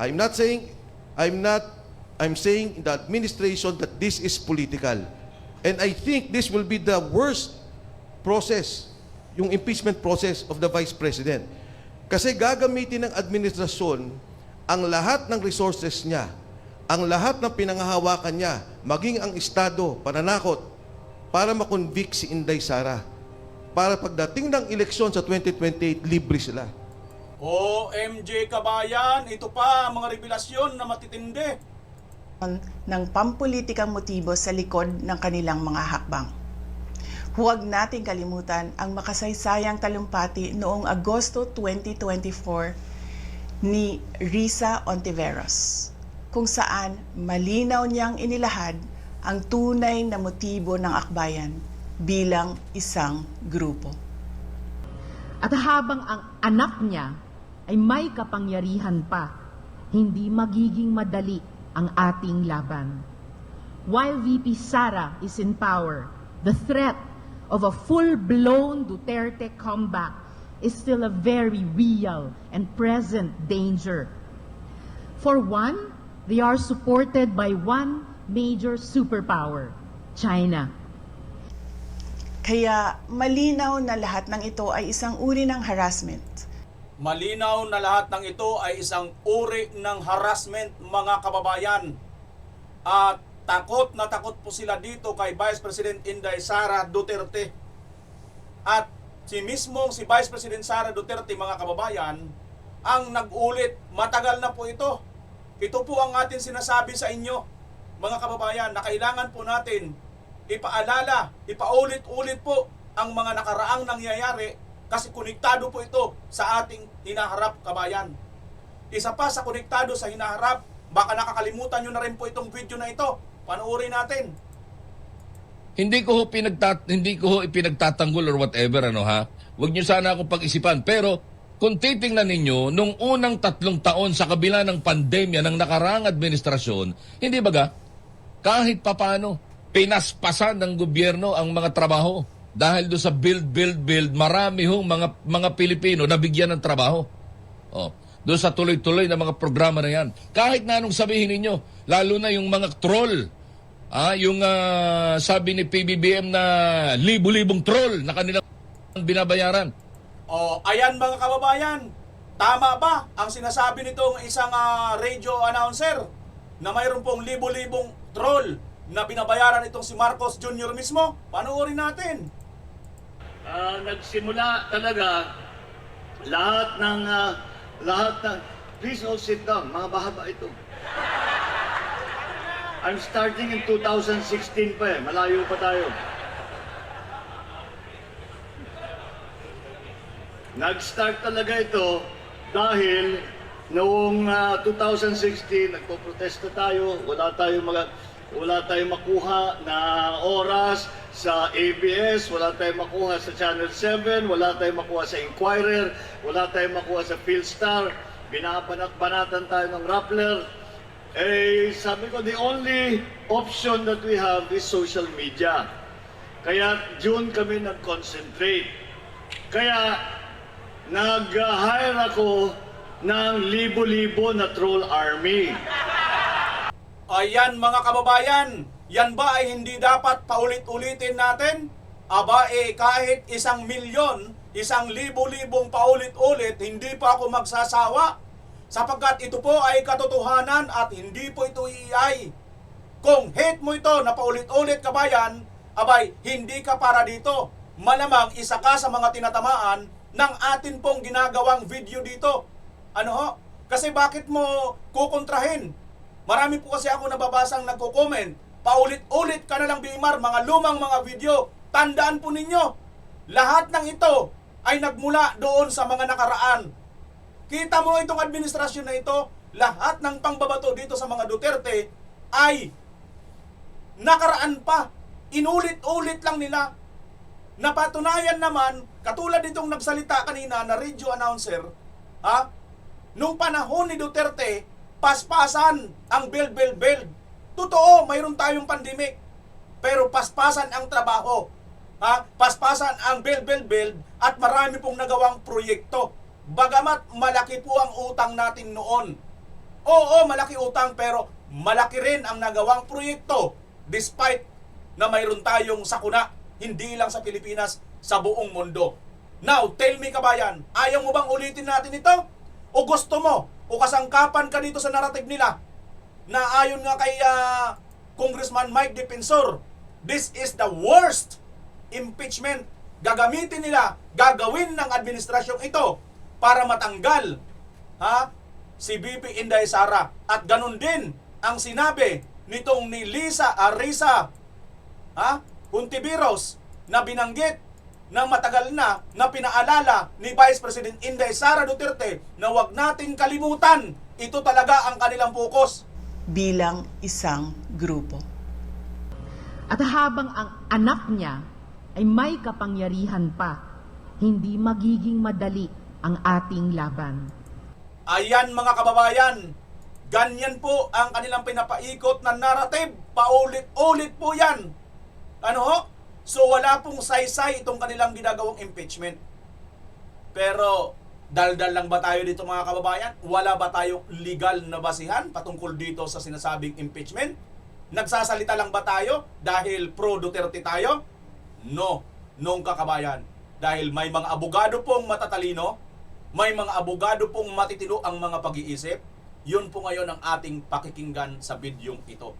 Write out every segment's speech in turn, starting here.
I'm not saying, I'm saying in the administration that this is political. And I think this will be the worst process, yung impeachment process of the Vice President. Kasi gagamitin ng administrasyon ang lahat ng resources niya, ang lahat ng pinanghahawakan niya, maging ang Estado, pananakot, para makonvict si Inday Sara. Para pagdating ng eleksyon sa 2028, libre sila. OMG kabayan, ito pa ang mga revelasyon na matitindi. Ng pampulitikang motibo sa likod ng kanilang mga hakbang. Huwag nating kalimutan ang makasaysayang talumpati noong Agosto 2024 ni Risa Ontiveros, kung saan malinaw niyang inilahad ang tunay na motibo ng akbayan bilang isang grupo. At habang ang anak niya ay may kapangyarihan pa, hindi magiging madali ang ating laban. While VP Sara is in power, the threat of a full-blown Duterte comeback is still a very real and present danger. For one, they are supported by one major superpower, China. Kaya malinaw na lahat ng ito ay isang uri ng harassment. Malinaw na lahat ng ito ay isang uri ng harassment, mga kababayan. At takot na takot po sila dito kay Vice President Inday Sara Duterte. At si Vice President Sara Duterte, mga kababayan, ang nag-ulit. Matagal na po ito. Ito po ang atin sinasabi sa inyo, mga kababayan, na kailangan po natin ipaalala, ipaulit-ulit po ang mga nakaraang nangyayari kasi konektado po ito sa ating hinaharap, kabayan. Isa pa sa konektado sa hinaharap, baka nakakalimutan nyo na rin po itong video na ito. Panoorin natin. Hindi ko ipinagtatanggol or whatever, ano ha. Huwag niyo sana akong pag-isipan. Pero kung titingnan ninyo, nung unang 3 taon sa kabila ng pandemya ng nakaraang administrasyon, hindi baga, kahit papano, pinaspasan ng gobyerno ang mga trabaho. Dahil do sa build, marami hong mga Pilipino nabigyan ng trabaho. Doon sa tuloy-tuloy na mga programa na yan. Kahit na anong sabihin ninyo, lalo na yung mga troll. Yung sabi ni PBBM na libu-libong troll na kanilang binabayaran. Ayan mga kababayan, tama ba ang sinasabi nitong isang radio announcer na mayroon pong libu-libong troll na binabayaran itong si Marcos Jr. mismo? Panoorin natin. Nagsimula talaga lahat ng please all sit down, mga bahaba ito. I'm starting in 2016 pa malayo pa tayo. Nag-start talaga ito dahil noong 2016 nagpo-protesta tayo, wala tayong makuha na oras sa ABS, wala tayong makuha sa Channel 7, wala tayong makuha sa Inquirer, wala tayong makuha sa Philstar, binabanat-banatan tayo ng Rappler. Sabi ko, the only option that we have is social media. Kaya June kami nag-concentrate. Kaya nag-hire ako ng libo-libo na troll army. Ayan mga kababayan, yan ba ay hindi dapat paulit-ulitin natin? Kahit 1 milyon, 1,000,000 paulit-ulit, hindi pa ako magsasawa. Sapagkat ito po ay katotohanan at hindi po ito iay. Kung hate mo ito na paulit-ulit, kabayan, hindi ka para dito. Malamang isa ka sa mga tinatamaan ng atin pong ginagawang video dito. Kasi bakit mo kukontrahin? Marami po kasi ako nababasang nagko-comment. Paulit-ulit ka na lang, Bimar, mga lumang mga video. Tandaan po ninyo, lahat ng ito ay nagmula doon sa mga nakaraan. Kita mo itong administrasyon na ito, lahat ng pangbabato dito sa mga Duterte ay nakaraan pa. Inulit-ulit lang nila. Napatunayan naman, katulad itong nagsalita kanina na radio announcer, nung panahon ni Duterte, paspasan ang build. Totoo, mayroon tayong pandemic. Pero paspasan ang trabaho. Paspasan ang build at marami pong nagawang proyekto. Bagamat malaki po ang utang natin noon. Oo, malaki utang pero malaki rin ang nagawang proyekto despite na mayroon tayong sakuna, hindi lang sa Pilipinas, sa buong mundo. Now, tell me kabayan, ayaw mo bang ulitin natin ito? O gusto mo? O kasangkapan ka dito sa narrative nila? Na ayon nga kay Congressman Mike Defensor, this is the worst impeachment gagamitin nila, gagawin ng administrasyong ito para matanggal si VP Inday Sara. At ganun din ang sinabi nitong ni Risa Hontiveros na binanggit na matagal na pinaalala ni Vice President Inday Sara Duterte na wag natin kalimutan, ito talaga ang kanilang focus. Bilang isang grupo. At habang ang anak niya ay may kapangyarihan pa, hindi magiging madali ang ating laban. Ayan mga kababayan, ganyan po ang kanilang pinapaikot na narrative. Paulit-ulit po yan. So wala pong saysay itong kanilang ginagawang impeachment. Pero daldal lang ba tayo dito mga kababayan? Wala ba tayong legal na basihan patungkol dito sa sinasabing impeachment? Nagsasalita lang ba tayo dahil pro-Duterte tayo? No, nung kakabayan. Dahil may mga abogado pong matatalino, may mga abogado pong matitino ang mga pag-iisip, yun po ngayon ang ating pakikinggan sa bidyong ito.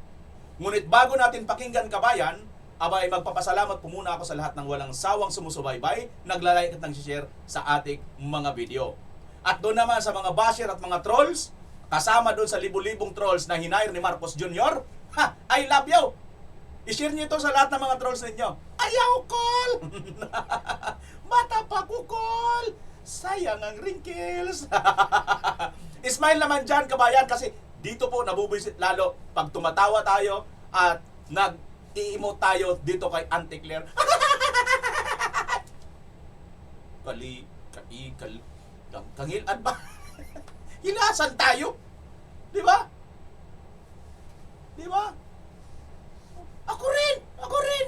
Ngunit bago natin pakinggan kabayan, abay magpapasalamat po muna ako sa lahat ng walang sawang sumusubaybay, naglalike at nag-share sa ating mga video. At doon naman sa mga basher at mga trolls, kasama doon sa libu-libong trolls na hinire ni Marcos Jr., I love you! I-share niyo ito sa lahat ng mga trolls ninyo. Ayaw, call! Mata pa ko, call! Sayang ang wrinkles! Smile naman dyan, kabayan, kasi dito po nabubisit lalo pag tumatawa tayo at nag-i-emote tayo dito kay Auntie Claire. Kangilan ba? Hilasan tayo? Di ba? Di ba? Ako rin!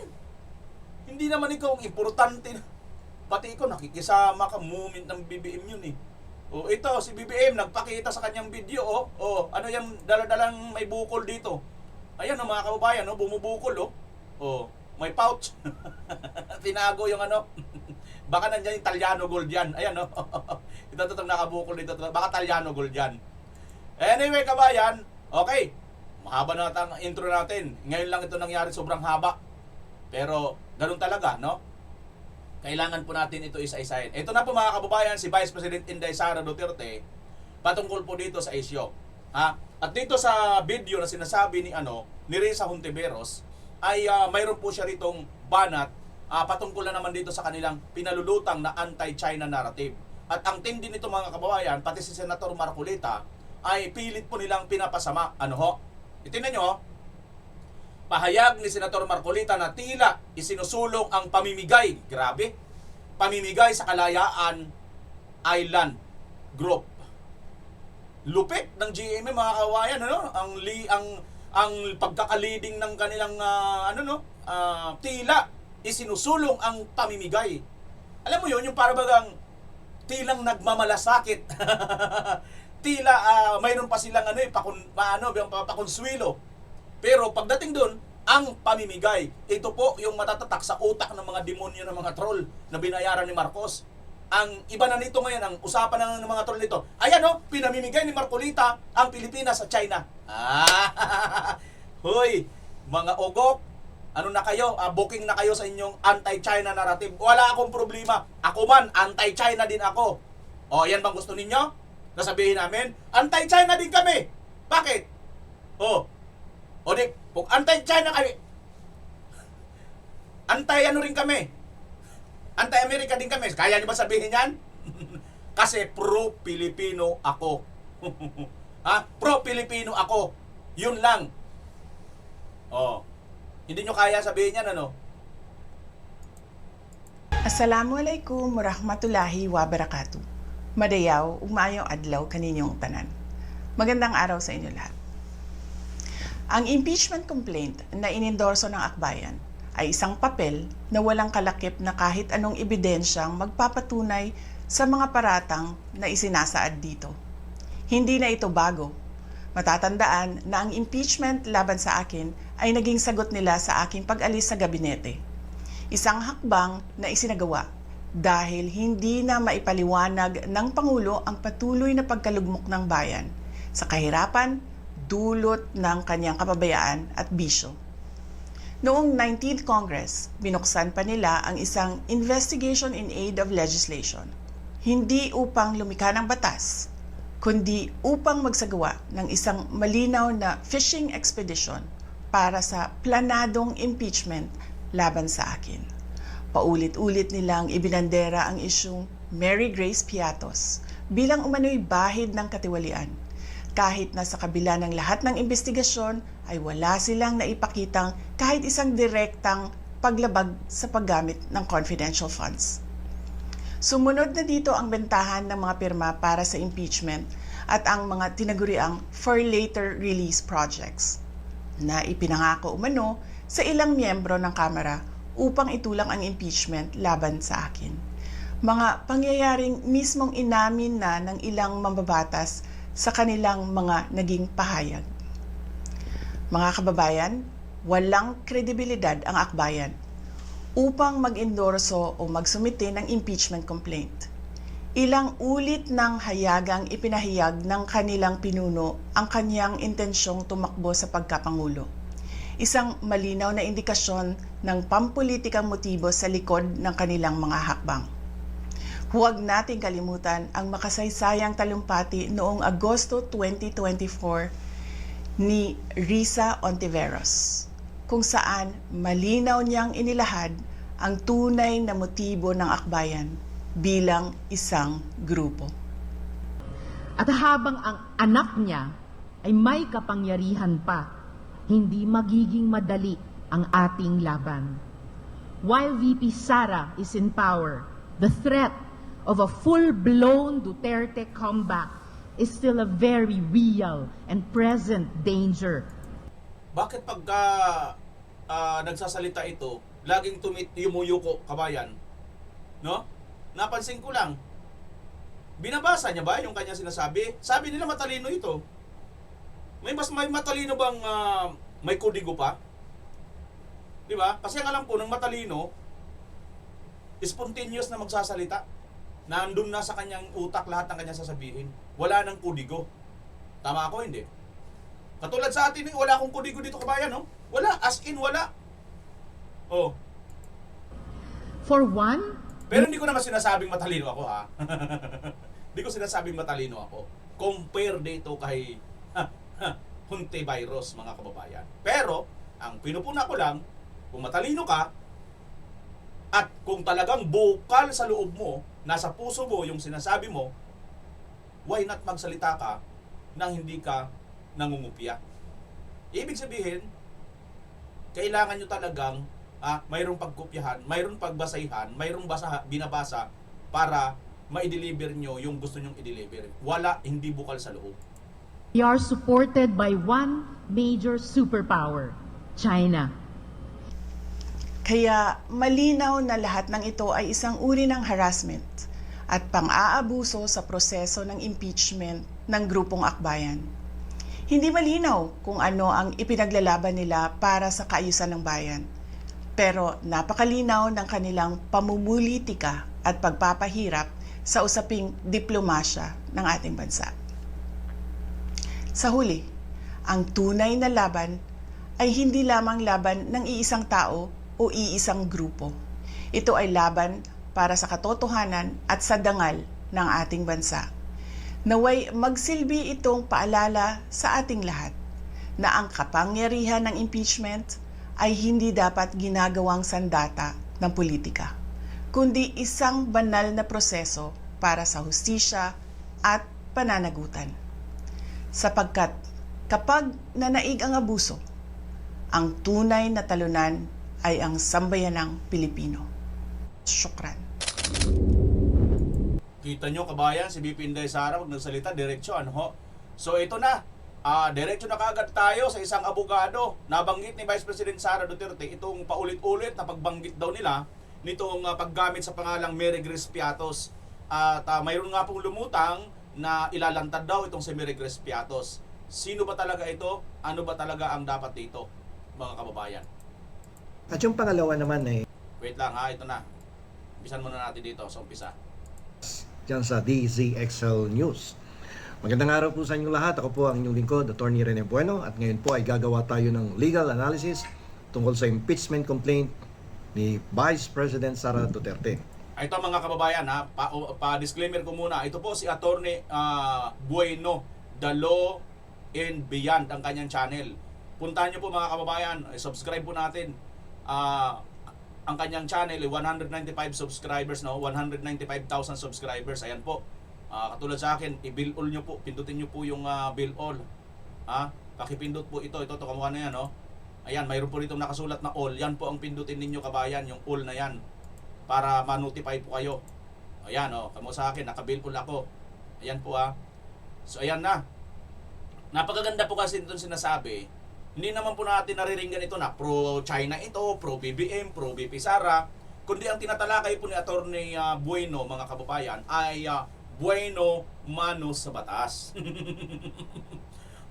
Hindi naman ikaw ang importante. Pati ikaw nakikisama ka, moment ng BBM yun eh. O ito, si BBM nagpakita sa kanyang video, ano yung daladalang may bukol dito. Ayan o mga kababayan, bumubukol may pouch. Tinago yung baka nandiyan yung Italiano gold yan. Ayan ito itong nakabukol dito. Baka Italiano gold yan. Anyway kabayan, okay. Mahaba na ang intro natin. Ngayon lang ito nangyari, sobrang haba. Pero ganun talaga, no? Kailangan po natin ito isa-isahin. Ito na po mga kababayan, si Vice President Inday Sara Duterte patungkol po dito sa isyo. At dito sa video na sinasabi ni Risa Hontiveros ay mayroon po siya ritong banat patungkol na naman dito sa kanilang pinalulutang na anti-China narrative. At ang tindi nito mga kababayan, pati si Senator Marcolita ay pilit po nilang pinapasama. Itinan nyo, pahayag ni Senator Marcolita na tila isinusulong ang pamimigay. Grabe. Pamimigay sa Kalayaan Island Group. Lupit ng GMA mga kawayan, ang pagkaka-leading ng kanilang tila isinusulong ang pamimigay. Alam mo yun, yung para bagang tilang nagmamalasakit. Tila mayroon pa silang pakonsuelo. Pero pagdating doon, ang pamimigay, ito po yung matatatak sa utak ng mga demonyo ng mga troll na binayaran ni Marcos. Ang iba na nito ngayon, ang usapan ng mga troll nito, ayan pinamimigay ni Marcolita ang Pilipinas sa China. Hoy, mga ugok, na kayo? Booking na kayo sa inyong anti-China narrative. Wala akong problema. Ako man, anti-China din ako. Yan bang gusto ninyo? Nasabihin namin, anti-China din kami. Bakit? Kung anti-China kami, anti-ano rin kami. Anti-America din kami. Kaya niyo ba sabihin yan? Kasi pro-Pilipino ako. Pro-Pilipino ako. Yun lang. Hindi nyo kaya sabihin yan, Assalamualaikum warahmatullahi wabarakatuh. Madayaw, umayong adlaw kaninyong tanan. Magandang araw sa inyo lahat. Ang impeachment complaint na inendorso ng Akbayan ay isang papel na walang kalakip na kahit anong ebidensyang magpapatunay sa mga paratang na isinasaad dito. Hindi na ito bago. Matatandaan na ang impeachment laban sa akin ay naging sagot nila sa aking pag-alis sa gabinete. Isang hakbang na isinagawa dahil hindi na maipaliwanag ng Pangulo ang patuloy na pagkalugmok ng bayan sa kahirapan dulot ng kanyang kapabayaan at bisyo. Noong 19th Congress, binuksan pa nila ang isang Investigation in Aid of Legislation. Hindi upang lumikha ng batas, kundi upang magsagawa ng isang malinaw na fishing expedition para sa planadong impeachment laban sa akin. Paulit-ulit nilang ibinandera ang isyung Mary Grace Piatos bilang umano'y bahid ng katiwalian. Kahit na sa kabila ng lahat ng investigasyon ay wala silang naipakitang kahit isang direktang paglabag sa paggamit ng confidential funds. Sumunod na dito ang bentahan ng mga pirma para sa impeachment at ang mga tinaguriang for later release projects na ipinangako umano sa ilang miyembro ng Kamara upang itulang ang impeachment laban sa akin. Mga pangyayaring mismong inamin na ng ilang mambabatas sa kanilang mga naging pahayag. Mga kababayan, walang kredibilidad ang akbayan upang mag-endorso o magsumite ng impeachment complaint. Ilang ulit ng hayagang ipinahayag ng kanilang pinuno ang kanyang intensyong tumakbo sa pagkapangulo. Isang malinaw na indikasyon ng pampulitikang motibo sa likod ng kanilang mga hakbang. Huwag nating kalimutan ang makasaysayang talumpati noong Agosto 2024 ni Risa Ontiveros, kung saan malinaw niyang inilahad ang tunay na motibo ng akbayan bilang isang grupo. At habang ang anak niya ay may kapangyarihan pa, hindi magiging madali ang ating laban. While VP Sara is in power, the threat of a full-blown Duterte comeback is still a very real and present danger. Bakit pagka nagsasalita ito, laging yumuyuko, kabayan? No? Napansin ko lang, binabasa niya ba yung kanya sinasabi? Sabi nila matalino ito. May matalino bang may kudigo pa? Di ba? Kasi ang alam ko ng matalino, spontaneous na magsasalita. Nandun na sa kanyang utak lahat ng kanyang sasabihin. Wala nang kudigo. Tama ako, hindi? Katulad sa atin, wala akong kudigo dito, kabayan, no? Wala, as in wala. Oh. For one, Pero hindi ko naman sinasabing matalino ako, ha? Hindi ko sinasabing matalino ako. Compare dito kay Hunte virus, mga kababayan. Pero, ang pinupuna ko lang, kung matalino ka, at kung talagang bukal sa loob mo, nasa puso mo yung sinasabi mo, why not magsalita ka nang hindi ka nangungupya? Ibig sabihin, kailangan nyo talagang mayroong pagkopyahan, mayroong pagbasahan, mayroong binabasa para ma-deliver nyo yung gusto nyong i-deliver. Wala, hindi bukal sa loob. we are supported by one major superpower, China. Kaya malinaw na lahat ng ito ay isang uri ng harassment at pang-aabuso sa proseso ng impeachment ng grupong akbayan. Hindi malinaw kung ano ang ipinaglalaban nila para sa kaayusan ng bayan, pero napakalinaw ng kanilang pamumulitika at pagpapahirap sa usaping diplomasya ng ating bansa. Sa huli, ang tunay na laban ay hindi lamang laban ng iisang tao o iisang grupo. Ito ay laban para sa katotohanan at sa dangal ng ating bansa. Naway magsilbi itong paalala sa ating lahat na ang kapangyarihan ng impeachment ay hindi dapat ginagawang sandata ng politika, kundi isang banal na proseso para sa hustisya at pananagutan. Sapagkat kapag nanaig ang abuso, ang tunay na talunan ay ang sambayanang Pilipino. Syukran. Kita nyo, kabayan, si BP Inday Sara, pag nagsalita, diretso, ano ho? So ito na, diretso na kaagad tayo sa isang abogado. Nabanggit ni Vice President Sara Duterte itong paulit-ulit na pagbanggit daw nila nitong paggamit sa pangalang Mary Grace Piatos. At mayroon nga pong lumutang na ilalantad daw itong si Mary Grace Piatos. Sino ba talaga ito? Ano ba talaga ang dapat dito, mga kababayan? At yung pangalawa naman Wait lang ha, ito na. Umpisan muna natin dito sa umpisa. dyan sa DZXL News. Magandang araw po sa inyong lahat. Ako po ang inyong lingkod, Attorney Rene Bueno, at ngayon po ay gagawa tayo ng legal analysis tungkol sa impeachment complaint ni Vice President Sara Duterte. Ito mga kababayan ha, pa-disclaimer ko muna. Ito po si Attorney Bueno, The Law and Beyond, ang kanyang channel. Puntahan nyo po mga kababayan, subscribe po natin. Ang kanyang channel 195 subscribers, no? 195,000 subscribers. Ayan po. Katulad sa akin, i-bill all nyo po. Pindutin nyo po yung bill all. Pakipindot po ito. Ito kamukha na yan, no? Ayan, mayroon po dito nakasulat na all. Yan po ang pindutin ninyo kabayan, yung all na yan. Para ma-notify po kayo. Ayan, oh, kamo sa akin, naka-bill all ako. Ayan po So ayan na. Napakaganda po kasi itong sinasabi. Hindi naman po natin nariringgan ito na pro-China ito, pro-BBM, pro-VP Sara. Kundi ang tinatalakay po ni Attorney Bueno, mga kababayan, ay bueno mano sa batas.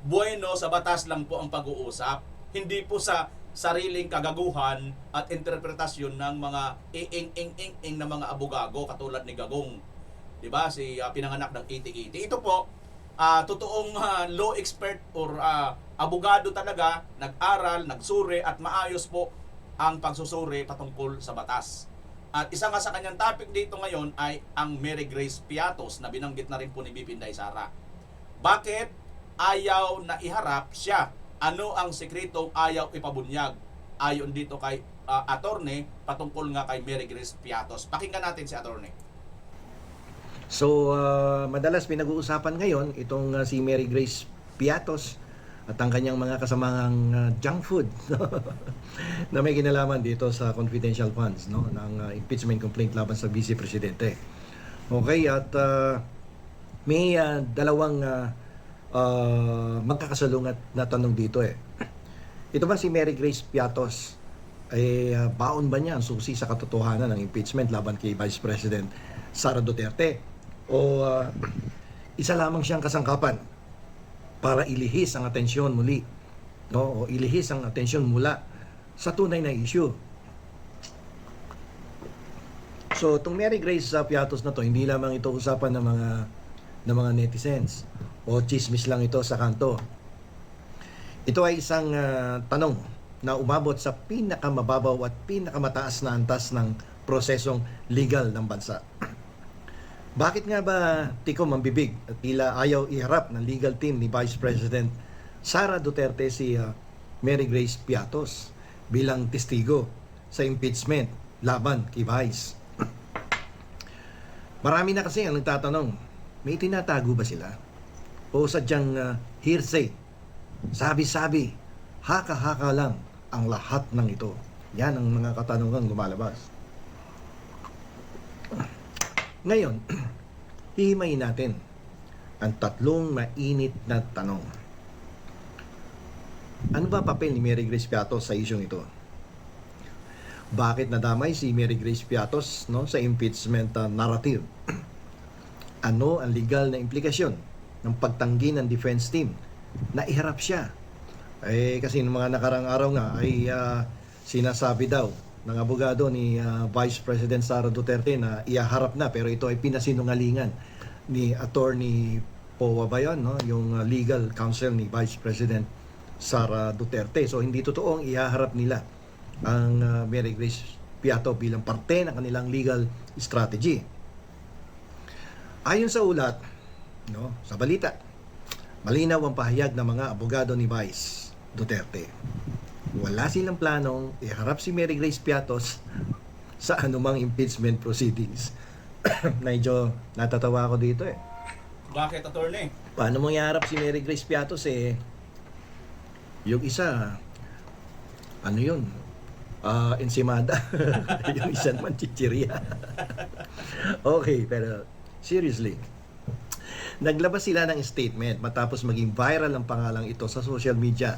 Bueno sa batas lang po ang pag-uusap. Hindi po sa sariling kagaguhan at interpretasyon ng mga iing na mga abogago katulad ni Gagong. 'Di ba? Si pinanganak ng 80-80. Ito po totoong law expert or abogado talaga, nag-aral, nagsuri at maayos po ang pagsusuri patungkol sa batas. At isa nga sa kanyang topic dito ngayon ay ang Mary Grace Piatos na binanggit na rin po ni BP Inday Sara. Bakit ayaw na iharap siya? Ano ang sekretong ayaw ipabunyag? Ayon dito kay attorney patungkol nga kay Mary Grace Piatos. Pakinggan natin si attorney. So, madalas pinag-uusapan ngayon itong si Mary Grace Piatos at ang kanyang mga kasamang junk food na may kinalaman dito sa confidential funds, no, ng impeachment complaint laban sa Vice Presidente. Okay, at may dalawang magkakasalungat na tanong dito Ito ba si Mary Grace Piatos ay baon ba niya ang susi sa katotohanan ng impeachment laban kay Vice President Sara Duterte? O isa lamang siyang kasangkapan para ilihis ang atensyon muli, no? O ilihis ang atensyon mula sa tunay na issue. So, itong Mary Grace Piatos na to, hindi lamang ito usapan ng mga netizens o chismis lang ito sa kanto. Ito ay isang tanong na umabot sa pinakamababaw at pinakamataas na antas ng prosesong legal ng bansa. Bakit nga ba tikom ang bibig at tila ayaw iharap ng legal team ni Vice President Sara Duterte si Mary Grace Piatos bilang testigo sa impeachment laban kay Vice? Marami na kasi ang nagtatanong, may tinatago ba sila? O sadyang hearsay, sabi-sabi, haka-haka lang ang lahat ng ito? Yan ang mga katanungang lumalabas. Ngayon, hihimayin natin ang tatlong mainit na tanong. Ano ba papel ni Mary Grace Piatos sa isyong ito? Bakit nadamay si Mary Grace Piatos, no, sa impeachment narrative? Ano ang legal na implikasyon ng pagtanggi ng defense team na iharap siya? Kasi ng mga nakarang araw nga ay sinasabi daw ng abogado ni Vice President Sara Duterte na ihaharap na, pero ito ay pinasinungalingan ni Attorney Powa Bayan, no? Yung legal counsel ni Vice President Sara Duterte. So hindi totoong ihaharap nila ang Mary Grace Piatos bilang parte ng kanilang legal strategy. Ayon sa ulat, no, sa balita, malinaw ang pahayag ng mga abogado ni Vice Duterte. Wala silang planong iharap si Mary Grace Piatos sa anumang impeachment proceedings. Medyo natatawa ako dito Bakit, attorney? Paano mo iharap si Mary Grace Piatos yung isa, ano yun? Ensimada. Yung isa naman chichirya. Okay, pero seriously, naglabas sila ng statement matapos maging viral ang pangalang ito sa social media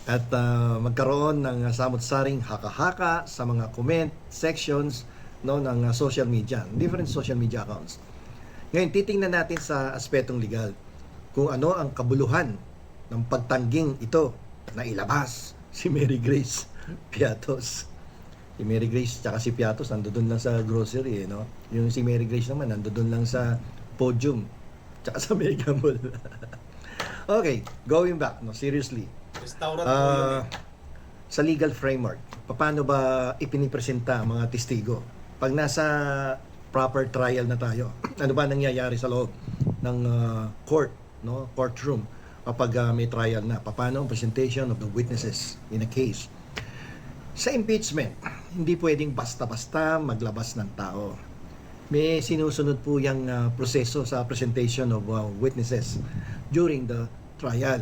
at magkaroon ng samot-saring haka-haka sa mga comment sections, no, ng social media, different social media accounts. Ngayon, titingnan natin sa aspetong legal kung ano ang kabuluhan ng pagtangging ito na ilabas si Mary Grace Piatos. Si Mary Grace tsaka si Piatos nandoon lang sa grocery, no? Yung si Mary Grace naman nandoon lang sa podium tsaka sa Mega Mall. Okay, going back, no, seriously. Restaurant po yun eh. Sa legal framework, paano ba ipinipresenta ang mga testigo? Pag nasa proper trial na tayo, ano ba nangyayari sa loob ng court, no, courtroom kapag may trial na? Paano ang presentation of the witnesses in a case? Sa impeachment, hindi pwedeng basta-basta maglabas ng tao. May sinusunod po yung proseso sa presentation of witnesses during the trial.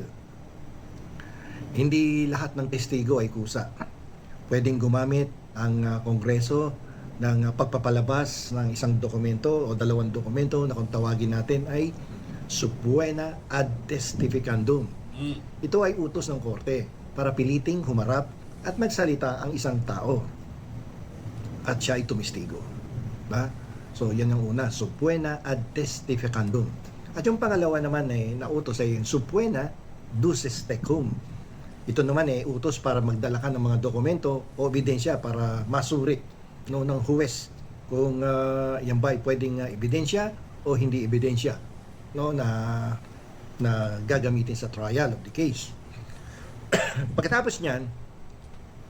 Hindi lahat ng testigo ay kusa. Pwedeng gumamit ang Kongreso ng pagpapalabas ng isang dokumento o dalawang dokumento na kung tawagin natin ay subpoena ad testificandum. Ito ay utos ng korte para piliting humarap at magsalita ang isang tao at siya ay tumistigo. Ba? So, yan ang una, subpoena ad testificandum. At yung pangalawa naman ay nautos ay subpoena duces tecum. Ito naman ay utos para magdala ka ng mga dokumento o ebidensya para masuri, no, ng huwes kung yan ba ay pwedeng ebidensya o hindi ebidensya, no, na gagamitin sa trial of the case. Pagkatapos niyan,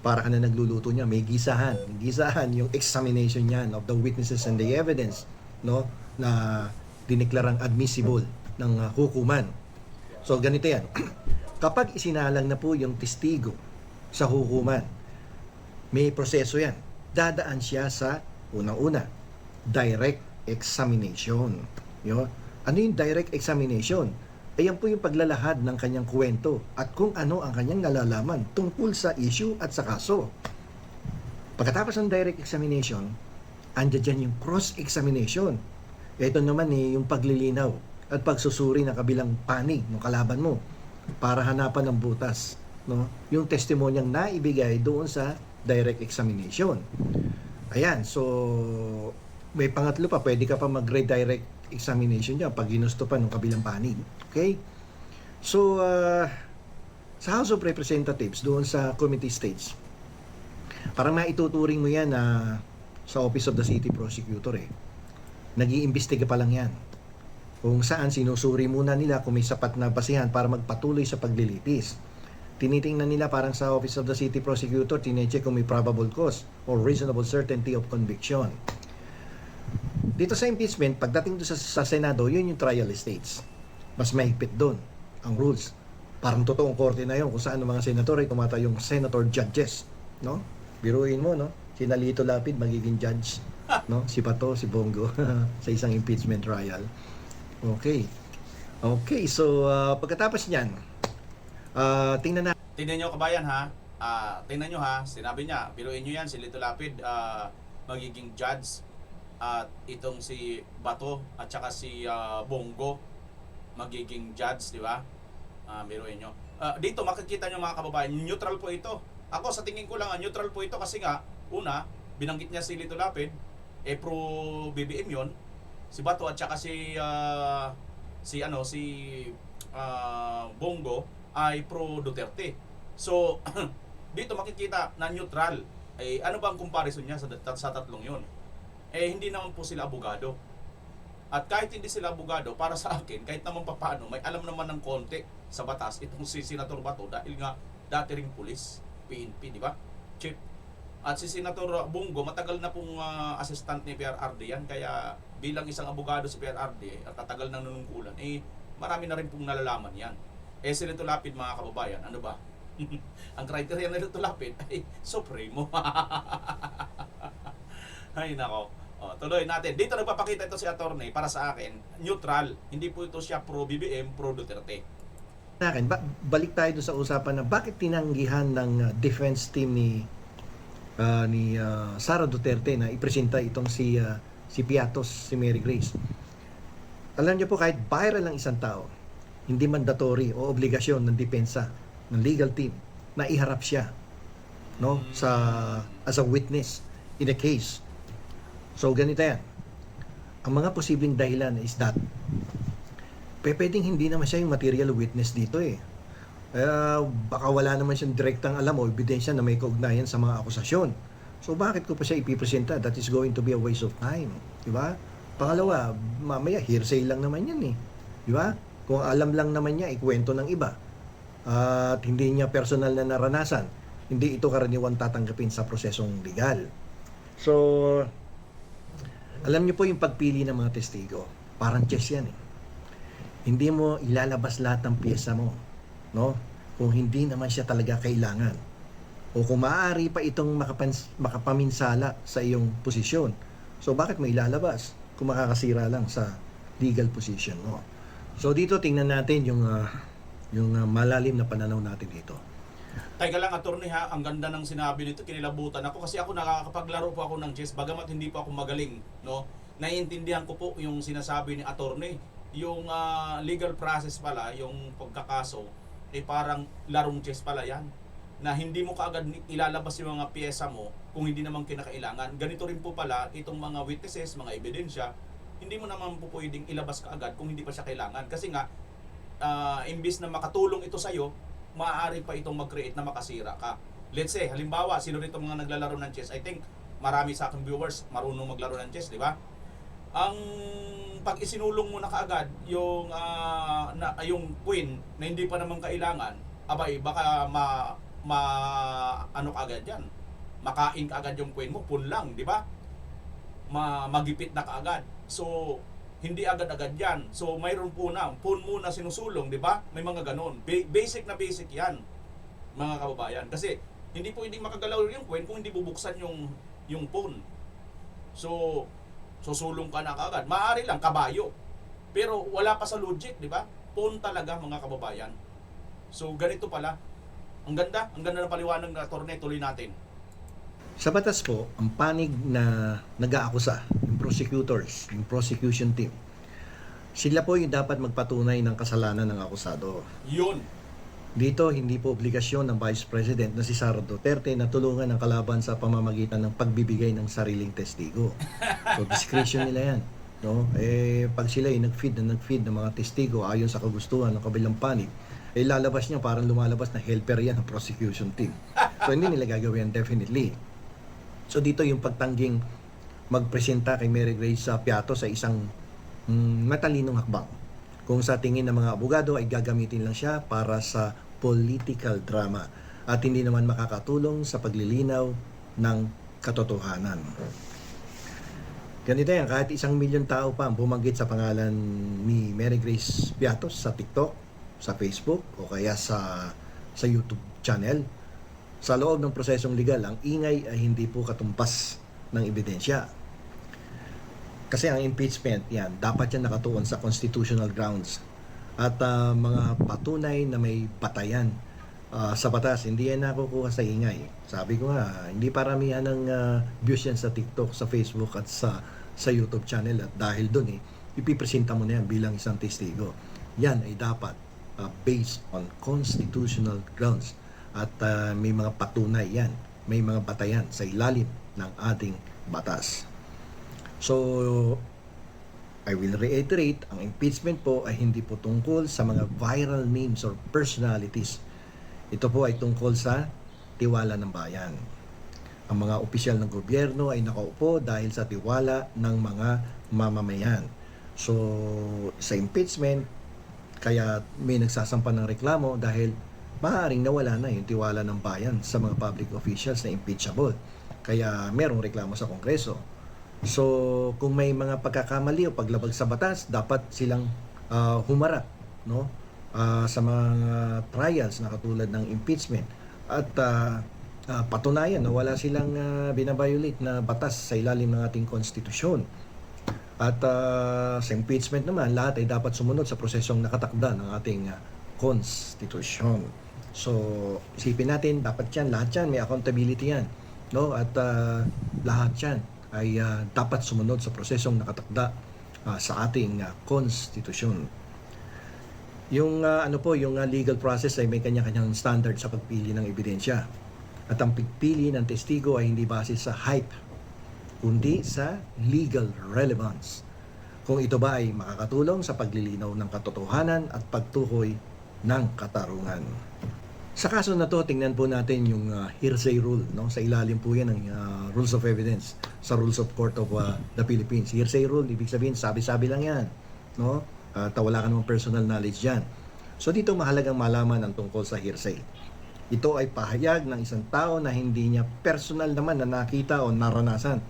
para ka na nagluluto niya, may gisahan. Gisahan yung examination niyan of the witnesses and the evidence, no, na dineklarang admissible ng hukuman. So, ganito yan. Kapag isinalang na po yung testigo sa hukuman, may proseso yan. Dadaan siya sa unang-una, direct examination. Ano yung direct examination? Ayan po yung paglalahad ng kanyang kwento at kung ano ang kanyang nalalaman tungkol sa issue at sa kaso. Pagkatapos ng direct examination, andyan dyan yung cross-examination. Ito naman yung paglilinaw at pagsusuri ng kabilang panig ng kalaban mo para hanapan ng butas, no, yung testimonyang naibigay doon sa direct examination. Ayan, so may pangatlo pa, pwede ka pa mag-redirect examination dyan pag ginusto pa ng kabilang panig. Okay? So, sa House of Representatives, doon sa committee stage, parang maituturing mo yan sa Office of the City Prosecutor nag-iimbestiga pa lang yan. Kung saan sinusuri muna nila kung may sapat na basihan para magpatuloy sa paglilitis. Tinitingnan nila parang sa Office of the City Prosecutor, tinecheck kung may probable cause or reasonable certainty of conviction. Dito sa impeachment, pagdating doon sa Senado, yun yung trial states. Mas mahigpit doon ang rules. Parang totoong korte na yun kung saan ang mga senator ay tumatayong senator judges. No? Biruin mo, no? Si Nalito Lapid magiging judge. No? Si Pato, si Bongo sa isang impeachment trial. Okay. Okay, so pagkatapos niyan, tingnan na. Tingnan nyo kabayan ha. Tingnan nyo ha. Sinabi niya, biruin nyo yan, si Lito Lapid magiging judge. At itong si Bato at saka si Bongo magiging judge, di ba? Biruin nyo. Dito makikita nyo mga kababayan, neutral po ito. Ako sa tingin ko lang, neutral po ito kasi nga, una, binanggit niya si Lito Lapid, pro BBM yon. Si Bato at saka si Bongo ay pro Duterte. So dito makikita na neutral. Ano ba ang comparison niya sa tatlong 'yon? Hindi naman po sila abogado. At kahit hindi sila abogado, para sa akin, kahit naman papaano, may alam naman ng konti sa batas itong si Senator Bato dahil nga dati ring pulis, PNP, di ba? Chief. At si Senator Bongo, matagal na pong assistant ni PRRD yan, kaya bilang isang abogado si PRRD at tatagal ng nanungkulan, marami na rin pong nalalaman yan. Si Lito Lapid, mga kababayan, ano ba? Ang criteria ng Lito Lapid ay supremo. Ay nako. Tuloy natin. Dito nagpapakita ito si attorney, para sa akin, neutral. Hindi po ito siya pro BBM, pro Duterte. Balik tayo doon sa usapan na bakit tinanggihan ng defense team ni Sara Duterte na ipresenta itong si Piatos, si Mary Grace. Alam niyo po, kahit viral lang isang tao, hindi mandatory o obligasyon ng depensa ng legal team na iharap siya, no, as a witness in a case. So ganito yan. Ang mga posibleng dahilan is that pwedeng hindi naman siya yung material witness dito Baka wala naman siyang direktang alam o ebidensya na may kaugnayan sa mga akusasyon. So bakit ko pa siya ipipresenta? That is going to be a waste of time. Di ba? Pangalawa, mamaya hearsay lang naman yan eh. Di ba? Kung alam lang naman niya, ikwento ng iba. At hindi niya personal na naranasan, hindi ito karaniwang tatanggapin sa prosesong legal. So, alam niyo po yung pagpili ng mga testigo, parang chess yan eh. Hindi mo ilalabas lahat ng piyesa mo, no? Kung hindi naman siya talaga kailangan. O kung maaari pa itong makapaminsala sa iyong posisyon. So, bakit mo ilalabas kung makakasira lang sa legal position mo? So, dito tingnan natin yung malalim na pananaw natin dito. Teka lang, attorney ha, ang ganda ng sinabi nito, kinilabutan ako kasi ako nakakapaglaro po ako ng chess, bagamat hindi po ako magaling, no? Naiintindihan ko po yung sinasabi ni attorney, yung legal process pala, yung pagkakaso, parang larong chess pala yan, na hindi mo kaagad ilalabas yung mga piyesa mo kung hindi naman kinakailangan. Ganito rin po pala, itong mga witnesses, mga ebidensya, hindi mo naman po pwedeng ilabas kaagad kung hindi pa siya kailangan. Kasi nga, imbis na makatulong ito sa'yo, maaari pa itong mag-create na makasira ka. Let's say, halimbawa, sino rito mga naglalaro ng chess? I think marami sa aking viewers marunong maglaro ng chess, di ba? Ang pag isinulong mo na kaagad yung yung queen na hindi pa naman kailangan, abay baka ano kaagad yan. Makain kaagad yung queen mo, pawn lang, di ba? Magipit na kaagad. So, hindi agad-agad yan. So, mayroon po na. Pawn muna sinusulong, di ba? May mga ganon. Basic na basic yan, mga kababayan. Kasi, hindi po hindi makagalaw yung queen kung hindi bubuksan yung pawn. So, susulong ka na kaagad. Maaari lang, kabayo. Pero, wala pa sa logic, di ba? Pawn talaga, mga kababayan. So, ganito pala. Ang ganda ng paliwanag na attorney, tuloy natin. Sa batas po, ang panig na nag-aakusa, yung prosecutors, yung prosecution team, sila po yung dapat magpatunay ng kasalanan ng akusado. Yun. Dito, hindi po obligasyon ng Vice President na si Sara Duterte na tulungan ang kalaban sa pamamagitan ng pagbibigay ng sariling testigo. So, discretion nila yan. No? Pag sila yung nag-feed ng mga testigo ayon sa kagustuhan ng kabilang panig, lalabas niya parang lumalabas na helper yan ng prosecution team. So, hindi nila gagawin definitely. So dito yung pagtangging magpresenta kay Mary Grace Piato sa isang matalinong hakbang. Kung sa tingin ng mga abogado ay gagamitin lang siya para sa political drama at hindi naman makakatulong sa paglilinaw ng katotohanan. Ganito yan, kahit 1 milyon tao pa ang bumanggit sa pangalan ni Mary Grace Piato sa TikTok, sa Facebook o kaya sa YouTube channel, sa loob ng prosesong legal, ang ingay ay hindi po katumpas ng ebidensya. Kasi ang impeachment, yan, dapat yan nakatuon sa constitutional grounds at mga patunay na may batayan sa batas. Hindi yan nakukuha sa ingay. Sabi ko nga, hindi paramihan ng views yan sa TikTok, sa Facebook at sa YouTube channel. At dahil doon ipipresenta mo na yan bilang isang testigo. Yan ay dapat based on constitutional grounds. At may mga patunay yan, may mga batayan sa ilalim ng ating batas. So, I will reiterate, ang impeachment po ay hindi po tungkol sa mga viral names or personalities. Ito po ay tungkol sa tiwala ng bayan. Ang mga opisyal ng gobyerno ay nakaupo dahil sa tiwala ng mga mamamayan. So, sa impeachment, kaya may nagsasampa ng reklamo dahil maaaring nawala na yung tiwala ng bayan sa mga public officials na impeachable. Kaya merong reklamo sa Kongreso. So, kung may mga pagkakamali o paglabag sa batas, dapat silang humarap, no? Sa mga trials na katulad ng impeachment. At patunayan na wala silang binabiolate na batas sa ilalim ng ating konstitusyon. At sa impeachment naman, lahat ay dapat sumunod sa prosesong nakatakda ng ating konstitusyon. So, isipin natin, dapat yan, lahat yan, may accountability yan. No? At lahat yan ay dapat sumunod sa prosesong nakatakda sa ating konstitusyon. Yung yung legal process ay may kanya-kanyang standard sa pagpili ng ebidensya. At ang pagpili ng testigo ay hindi base sa hype, kundi sa legal relevance. Kung ito ba ay makakatulong sa paglilinaw ng katotohanan at pagtukoy ng katarungan. Sa kaso na to, tingnan po natin yung hearsay rule, no? Sa ilalim po yan ng rules of evidence sa Rules of Court of the Philippines. Hearsay rule, ibig sabihin, sabi-sabi lang yan, no? Wala ka namang personal knowledge dyan. So dito mahalagang malaman ang tungkol sa hearsay. Ito ay pahayag ng isang tao na hindi niya personal naman na nakita o naranasan,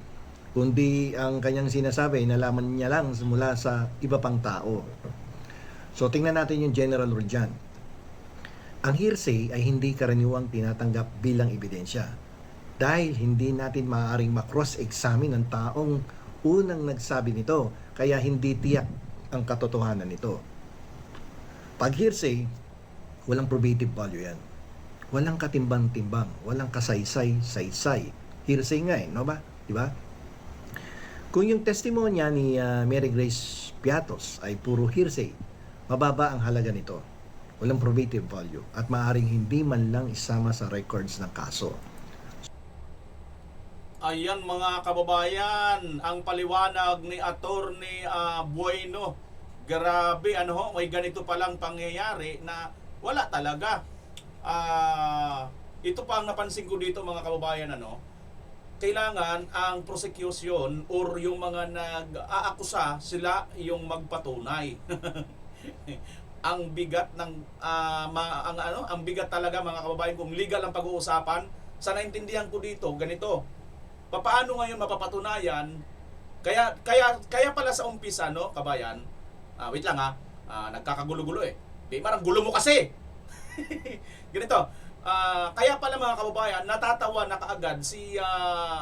kundi ang kanyang sinasabi, nalaman niya lang mula sa iba pang tao. So tingnan natin yung general rule dyan. Ang hearsay ay hindi karaniwang tinatanggap bilang ebidensya dahil hindi natin maaaring ma-cross-examine ang taong unang nagsabi nito, kaya hindi tiyak ang katotohanan nito. Pag hearsay, walang probative value yan. Walang katimbang-timbang, walang kasaysay-saysay. Hearsay nga no ba? Diba? Kung yung testimonya ni Mary Grace Piatos ay puro hearsay, mababa ang halaga nito. Walang probative value at maaaring hindi man lang isama sa records ng kaso. Ayan mga kababayan, ang paliwanag ni Attorney Bueno. Grabe, may ganito palang pangyayari na wala talaga. Ito pa ang napansin ko dito mga kababayan, kailangan ang prosecution or yung mga nag-aakusa sila yung magpatunay. Ang bigat ng ang bigat talaga mga kababayan kung legal ang pag-uusapan. Sa naintindihan ko dito, ganito. Paano ngayon mapapatunayan? Kaya pala sa umpisa, kabayan. Wait lang nagkakagulo-gulo eh. Di marang gulo mo kasi. Ganito. Kaya pala mga kababayan, natatawa na kaagad si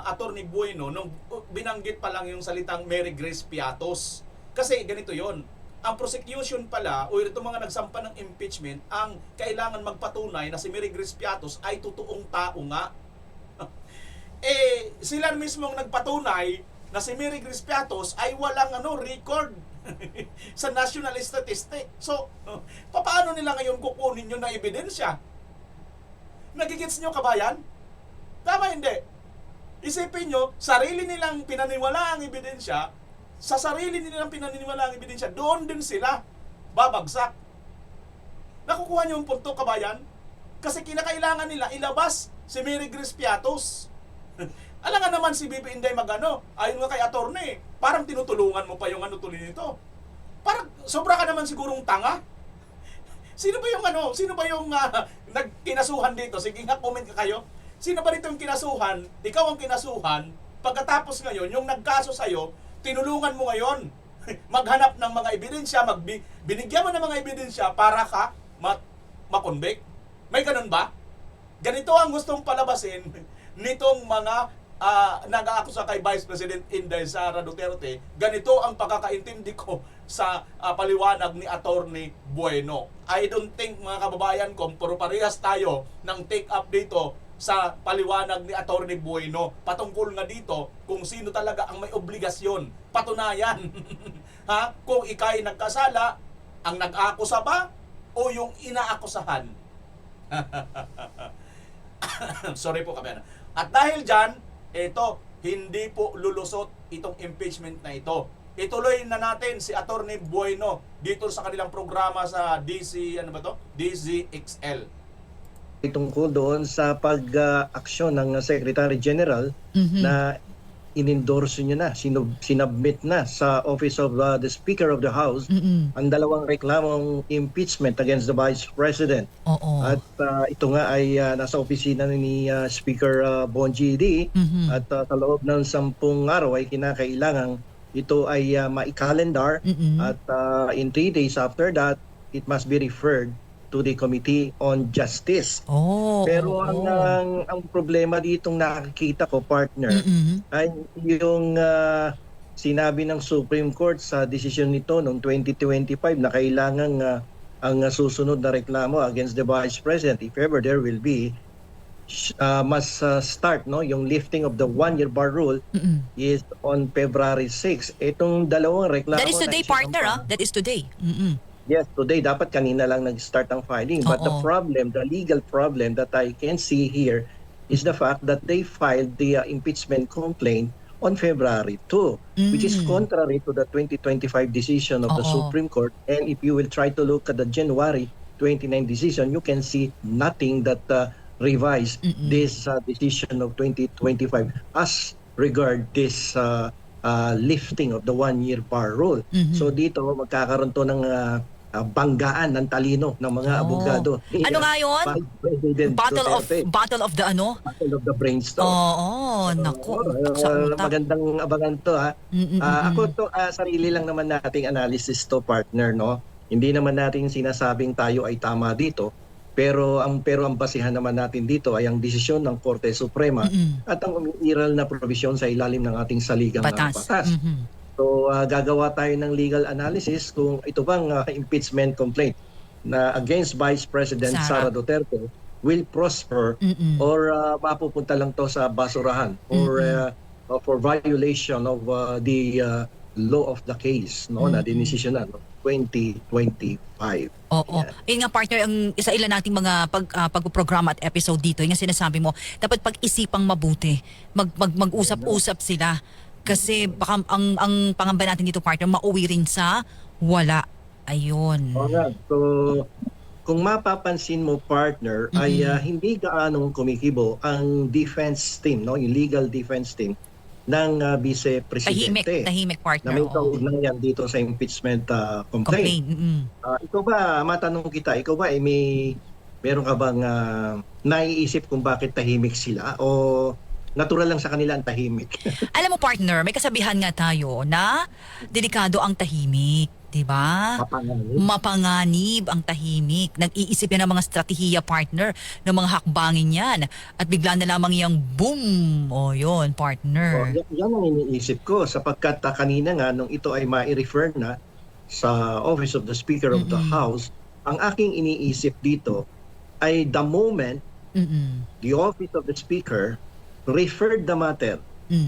Attorney Bueno nung binanggit pa lang yung salitang Mary Grace Piatos. Kasi ganito 'yon. Ang prosecution pala o itong mga nagsampa ng impeachment ang kailangan magpatunay na si Mary Grace Piatos ay totoong tao nga. Sila mismong nagpatunay na si Mary Grace Piatos ay walang record sa National Statistics. So, paano nila ngayon kukunin yun na ebidensya? Nagigits nyo kabayan? Tama hindi? Isipin nyo, sarili nilang pinaniwala ang ebidensya, sa sarili nilang pinaniniwala ang ebidensya, doon din sila babagsak. Nakukuha niyo yung punto, kabayan? Kasi kinakailangan nila ilabas si Mary Grace Piatos. Alam nga naman si BP Inday ayon nga kay attorney, parang tinutulungan mo pa yung tuloy nito. Parang sobra ka naman sigurong tanga. Sino ba yung nagkinasuhan dito? Sige nga, comment ka kayo. Sino ba dito yung kinasuhan? Ikaw ang kinasuhan. Pagkatapos ngayon, yung nagkaso sa'yo, tinulungan mo ngayon maghanap ng mga ebidensya, binigyan mo ng mga ebidensya para ka makonvict. May ganun ba? Ganito ang gustong palabasin nitong mga nag-aakusa kay Vice President Inday Sara Duterte. Ganito ang pagkakaintindi ko sa paliwanag ni Attorney Bueno. I don't think mga kababayan ko, puro parehas tayo ng take up dito sa paliwanag ni Attorney Bueno patungkol nga dito kung sino talaga ang may obligasyon patunayan kung ikay nagkasala, ang nag-aakusa ba o yung inaakusahan. Sorry po kabayan. At dahil dyan, hindi po lulusot itong impeachment na ito. Ituloy na natin si Attorney Bueno dito sa kanilang programa sa DZXL. Tungkol doon sa pag-aksyon ng Secretary General na inendorso niya na, sinubmit na sa Office of the Speaker of the House ang dalawang reklamong impeachment against the Vice President. At ito nga ay nasa opisina ni Speaker Bongie D. At sa loob ng 10 araw ay kinakailangang ito ay ma-calendar at in 3 days after that, it must be referred to the Committee on Justice. Pero ang problema ditong nakikita ko, partner, ay yung sinabi ng Supreme Court sa desisyon nito noong 2025 na kailangan ang susunod na reklamo against the Vice President, if ever there will be, must start, yung lifting of the 1-year bar rule is on February 6. Itong dalawang reklamo... That is today, partner, That is today. Yes, today dapat kanina lang nag-start ang filing. But the problem, the legal problem that I can see here is the fact that they filed the impeachment complaint on February 2, which is contrary to the 2025 decision of the Supreme Court. And if you will try to look at the January 29 decision, you can see nothing that revise this decision of 2025 as regard this lifting of the one-year bar rule. So dito magkakaroon to ng banggaan ng talino ng mga abogado. Ano nga yun? Vice President Duterte. Battle of the ano? Battle of the brainstorm. Oo, naku. Magandang abangan to ha. Ako to sarili lang naman nating analysis to, partner, no. Hindi naman natin sinasabing tayo ay tama dito, pero ang basihan naman natin dito ay ang desisyon ng Korte Suprema at ang umiiral na probisyon sa ilalim ng ating saligang batas. So gagawa tayo ng legal analysis kung ito bang impeachment complaint na against Vice President Sara Duterte will prosper or mapupunta lang to sa basurahan or for violation of the law of the case, no, na dinesisyonan 2025. Oo. Yun nga, partner, ang isa-ilan nating mga pagprograma at episode dito, yung sinasabi mo, dapat pag-isipang mabuti, mag-usap-usap sila. Kasi baka ang pangamba natin dito, partner, mauwi rin sa wala. Ayun. So, kung mapapansin mo, partner, ay hindi gaanong kumikibo ang defense team, no, yung legal defense team ng Vice Presidente. Tahimik, partner. Na may kaugnayan dito sa impeachment complaint. Ikaw ba, matanong kita, ikaw ba meron ka bang naiisip kung bakit tahimik sila o natural lang sa kanila ang tahimik? Alam mo, partner, may kasabihan nga tayo na delikado ang tahimik. Diba? Mapanganib ang tahimik. Nag-iisip yan ng mga strategiya, partner, ng mga hakbangin yan. At bigla na lamang yung boom. O yun, partner. Yan ang iniisip ko sapagkat kanina nga nung ito ay ma-refer na sa Office of the Speaker of the House, ang aking iniisip dito ay the moment the Office of the Speaker referred the matter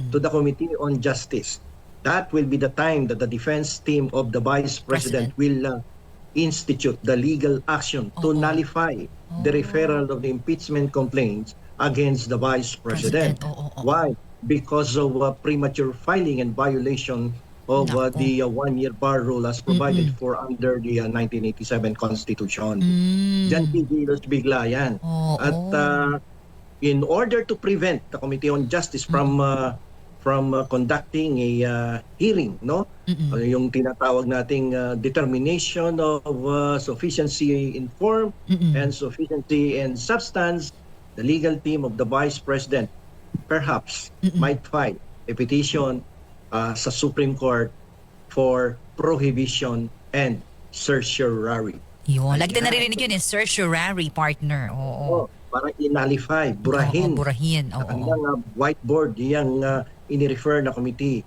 to the Committee on Justice. That will be the time that the defense team of the Vice President will institute the legal action to nullify the referral of the impeachment complaints against the Vice President. Why? Because of premature filing and violation of the one-year bar rule as provided for under the 1987 Constitution. Diyan kikilos bigla yan. At in order to prevent the Committee on Justice from conducting a hearing, no? Yung tinatawag nating determination of sufficiency in form and sufficiency in substance, the legal team of the Vice President perhaps might file a petition sa Supreme Court for prohibition and certiorari. Yun, lagi tayo naririnig yun, certiorari, partner. Oo. Para inalify, burahin. Burahin. Sa kanilang whiteboard, yung ini-refer na committee,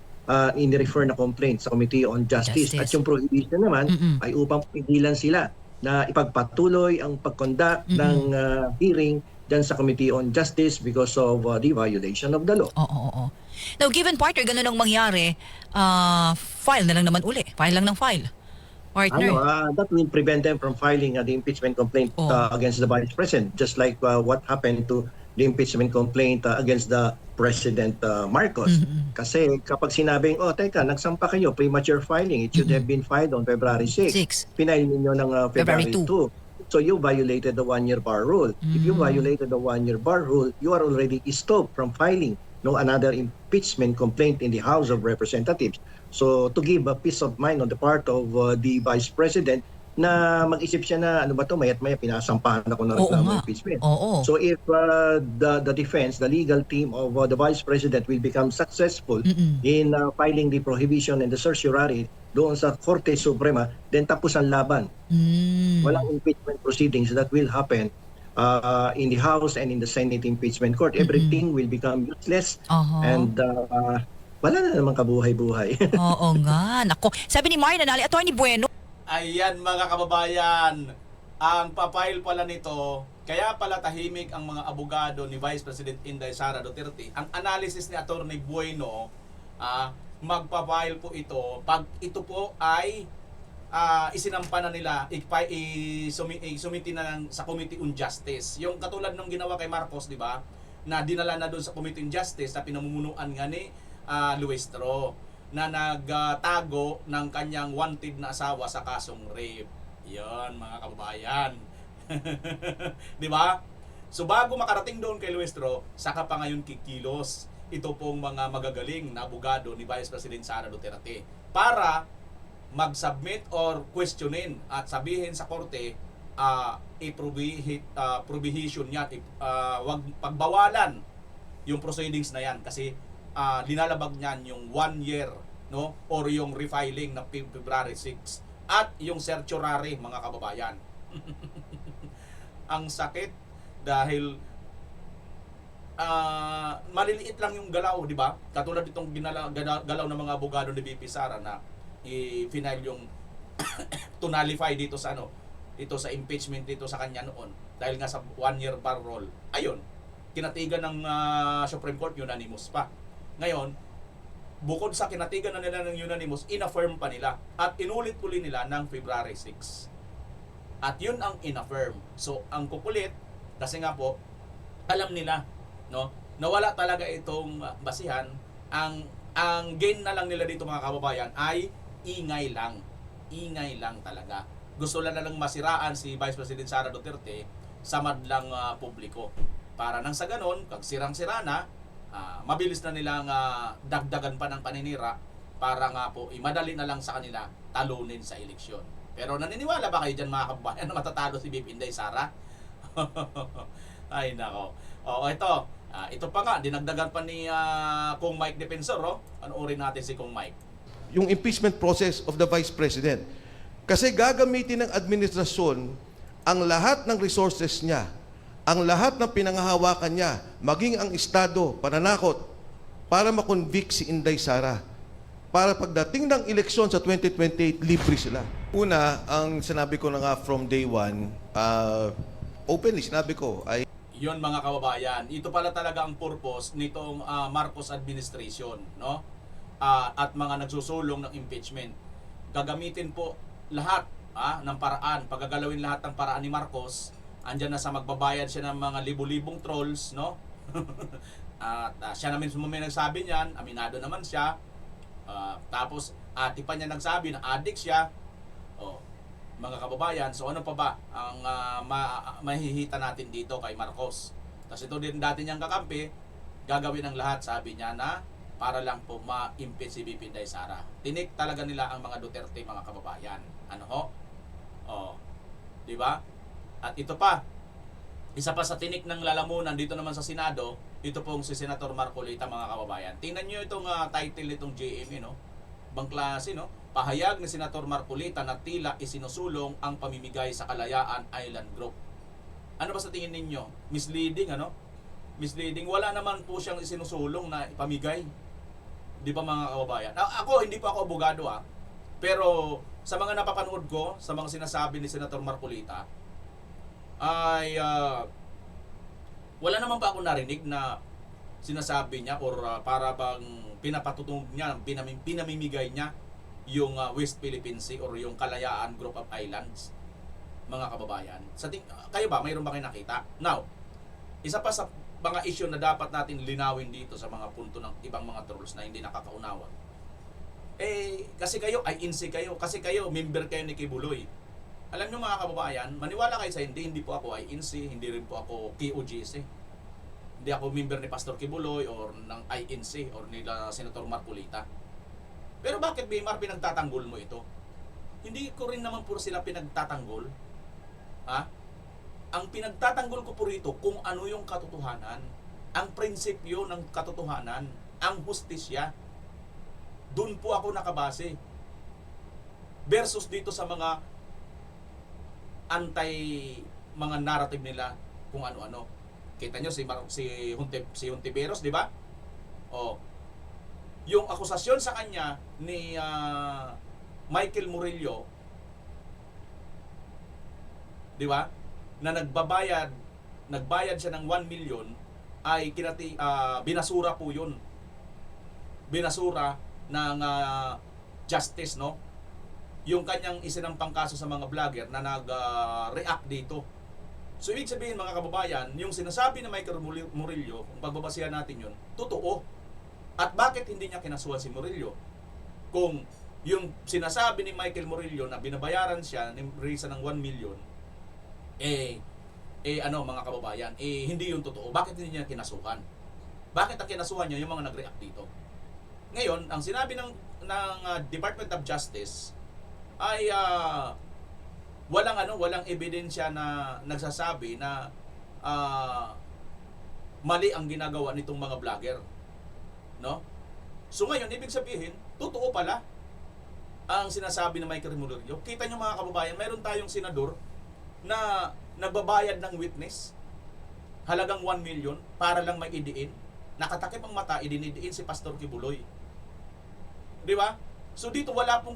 ini-refer na complaint sa Committee on Justice. At yung prohibition naman ay upang pigilan sila na ipagpatuloy ang pag-conduct ng hearing dyan sa Committee on Justice because of the violation of the law. Oo. Now, given, partner, ganun ang mangyari, file na lang naman uli. File lang ng file. Partner. That will prevent them from filing the impeachment complaint against the Vice President, just like what happened to the impeachment complaint against the President Marcos. Kasi kapag sinabing, teka, nagsampa kayo, premature filing, it should have been filed on February 6. Pinail ninyo ng February 2. So you violated the one-year bar rule. If you violated the one-year bar rule, you are already stopped from filing another impeachment complaint in the House of Representatives. So to give a peace of mind on the part of the Vice President na mag-isip siya na ano ba to, mayat-maya pinasampahan ako ng reklamo impeachment. So if the defense, the legal team of the Vice President will become successful in filing the prohibition and the certiorari doon sa Korte Suprema, then tapos ang laban. Walang impeachment proceedings that will happen in the House and in the Senate impeachment court. Everything will become useless and wala na namang kabuhay-buhay. Oo nga. Nako. Sabi ni Mario Nanali, Atty. Bueno. Ayan mga kababayan, ang papile pala nito, kaya pala tahimik ang mga abogado ni Vice President Inday Sara Duterte. Ang analysis ni Atty. Bueno, magpapile po ito pag ito po ay isinampa na nila, isumiti na sa Committee on Justice. Yung katulad ng ginawa kay Marcos, di ba? Na dinala na doon sa Committee on Justice na pinamumunuan nga ni Luistro na nagtago ng kanyang wanted na asawa sa kasong rape. Yan mga kababayan. Di ba? So bago makarating doon kay Luestro, saka pa ngayon kikilos ito pong mga magagaling na abogado ni Vice President Sara Duterte para mag-submit or questionin at sabihin sa korte prohibition niya, wag pagbawalan yung proceedings na yan kasi linalabag niyan yung 1 year, no, or yung refiling ng February 6 at yung certiorari, mga kababayan. Ang sakit dahil maliliit lang yung galaw, di ba? Katulad itong galaw ng mga abogado ni BP Sara na i-final yung to-nullify dito sa ito sa impeachment dito sa kanya noon dahil nga sa 1-year bar roll. Ayun, kinatigan ng Supreme Court, unanimous pa. Ngayon, bukod sa kinatigan na nila ng unanimous, inaffirm pa nila at inulit-uli nila ng February 6. At yun ang inaffirm. So, ang kukulit, kasi nga po, alam nila, no, nawala talaga itong basihan. Ang gain na lang nila dito, mga kababayan, ay ingay lang. Ingay lang talaga. Gusto lang masiraan si Vice President Sara Duterte sa madlang publiko. Para nang sa ganon, pag sirang-sira na, mabilis na nilang dagdagan pa ng paninira para nga po imadali na lang sa kanila talunin sa eleksyon. Pero naniniwala ba kayo dyan, mga kababayan, na matatalo si BP Inday Sara? Ay nako. Ito pa nga, dinagdagan pa ni Kong Mike Defensor. Panoorin natin si Kong Mike. Yung impeachment process of the Vice President. Kasi gagamitin ng administrasyon ang lahat ng resources niya, ang lahat ng pinanghahawakan niya, maging ang Estado, pananakot, para makonvict si Inday Sara. Para pagdating ng eleksyon sa 2028, libre sila. Una, ang sinabi ko na nga from day one, openly sinabi ko, ay Yun, mga kababayan, ito pala talaga ang purpose nitong Marcos administration, no? At mga nagsusulong ng impeachment. Gagamitin po lahat ng paraan, pagagalawin lahat ng paraan ni Marcos. Andyan na sa magbabayad siya ng mga libu-libong trolls, no? At siya na mismo may nagsabi niyan, aminado naman siya. Tapos ati pa niya nagsabi na addict siya. Mga kababayan, so ano pa ba ang mahihita natin dito kay Marcos? Kasi ito din dati niyang kakampi, gagawin ang lahat, sabi niya, na para lang po ma-impeach si BP Inday Sara. Tinik talaga nila ang mga Duterte, mga kababayan. Ano ho? Di ba? At ito pa, isa pa sa tinik ng lalamunan dito naman sa Senado, ito pong si Senator Marcolita, mga kababayan. Tingnan niyo itong title nitong JME, no? Bang klase, no? Pahayag ni Senator Marcolita na tila isinusulong ang pamimigay sa Kalayaan Island Group. Ano ba sa tingin ninyo? Misleading, ano? Misleading. Wala naman po siyang isinusulong na pamigay. Di ba, mga kababayan? Ako, hindi pa ako abogado, pero sa mga napapanood ko, sa mga sinasabi ni Senator Marcolita, ay wala naman pa ako narinig na sinasabi niya or para bang pinapatutunog niya, pinamimigay niya yung West Philippine Sea or yung Kalayaan Group of Islands, mga kababayan. Kayo ba, mayroon ba kayo nakita? Now, isa pa sa mga issue na dapat natin linawin dito sa mga punto ng ibang mga trolls na hindi nakakaunawa. Kasi kayo ay INC kayo, kasi kayo member kayo ni Kibuloy. Alam niyo, mga kababayan, maniwala kayo sa hindi po ako ay INC, hindi rin po ako KOGC. Hindi ako member ni Pastor Kibuloy or ng INC or nila Senator Marcolita. Pero bakit, Bimar, pinagtatanggol mo ito? Hindi ko rin naman puro sila pinagtatanggol. Ang pinagtatanggol ko po rito kung ano yung katotohanan, ang prinsipyo ng katotohanan, ang hustisya. Doon po ako nakabase. Versus dito sa mga mga narrative nila kung ano-ano. Kita nyo si Hontiveros, di ba? Yung akusasyon sa kanya ni Michael Murillo, di ba? Na nagbayad siya ng 1 million ay binasura po 'yun. Binasura ng justice, no? Yung kanyang isinampang kaso sa mga vlogger na nag-react dito. So ibig sabihin, mga kababayan, yung sinasabi ni Michael Murillo, kung pagbabasihan natin 'yun, totoo. At bakit hindi niya kinasuhan si Murillo? Kung yung sinasabi ni Michael Murillo na binabayaran siya ng risa ng 1 million, Mga kababayan, hindi yung totoo. Bakit hindi niya kinasuhan? Bakit ang kinasuhan niya yung mga nag-react dito? Ngayon, ang sinabi ng Department of Justice ay walang ebidensya na nagsasabi na mali ang ginagawa nitong mga vlogger, no? So ngayon, ibig sabihin, totoo pala ang sinasabi ng Michael Remunerio. Kita nyo mga kababayan, mayroon tayong senador na nagbabayad ng witness halagang 1 million para lang may idiin. Nakatakip ang mata, idinidiin si Pastor Kibuloy. Di ba? So dito wala pong